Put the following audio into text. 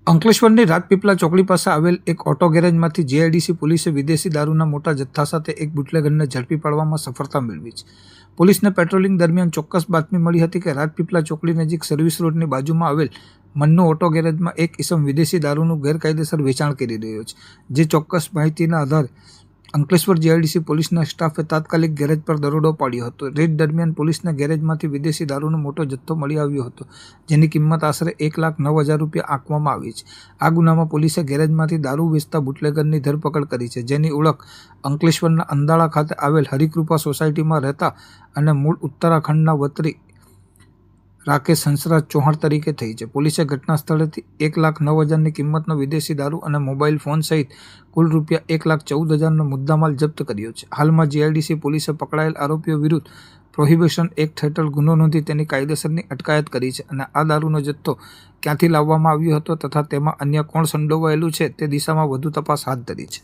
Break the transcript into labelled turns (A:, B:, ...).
A: અંકલેશ્વરની રાજપીપળા ચોકડી પાસે આવેલ એક ઓટો ગેરેજમાંથી જીઆઈડીસી પોલીસે વિદેશી દારૂના મોટા જથ્થા સાથે એક બુટલેગરને ઝડપી પાડવામાં સફળતા મેળવી છે। પોલીસને પેટ્રોલિંગ દરમિયાન ચોક્કસ બાતમી મળી હતી કે રાજપીપળા ચોકડી નજીક સર્વિસ રોડની બાજુમાં આવેલ મન્નુ ઓટો ગેરેજમાં એક ઇસમ વિદેશી દારૂનું ગેરકાયદેસર વેચાણ કરી રહ્યો છે। જે ચોક્કસ માહિતીના આધારે અંકલેશ્વર જીઆઈડીસી પોલીસના સ્ટાફે તાત્કાલિક ગેરેજ પર દરોડો પાડ્યો હતો। રેડ દરમિયાન પોલીસને ગેરેજમાંથી વિદેશી દારૂનો મોટો જથ્થો મળી આવ્યો હતો, જેની કિંમત આશરે 1,09,000 રૂપિયા આંકવામાં આવી છે। આ ગુનામાં પોલીસે ગેરેજમાંથી દારૂ વેચતા બુટલેગરની ધરપકડ કરી છે, જેની ઓળખ અંકલેશ્વરના અંદાળા ખાતે આવેલ હરિકૃપા સોસાયટીમાં રહેતા અને મૂળ ઉત્તરાખંડના વતની રાકેશ હંસરાજ ચૌહાણ તરીકે થઈ છે। પોલીસે ઘટના સ્થળેથી 1,09,000ની કિંમતનો વિદેશી દારૂ અને મોબાઈલ ફોન સહિત કુલ રૂપિયા 1,14,000નો મુદ્દામાલ જપ્ત કર્યો છે। હાલમાં જીઆઈડીસી પોલીસે પકડાયેલ આરોપીઓ વિરુદ્ધ પ્રોહિબિશન એક્ટ હેઠળ ગુનો નોંધી તેની કાયદેસરની અટકાયત કરી છે અને આ દારૂનો જથ્થો ક્યાંથી લાવવામાં આવ્યો હતો તથા તેમાં અન્ય કોણ સંડોવાયેલું છે તે દિશામાં વધુ તપાસ હાથ ધરી છે।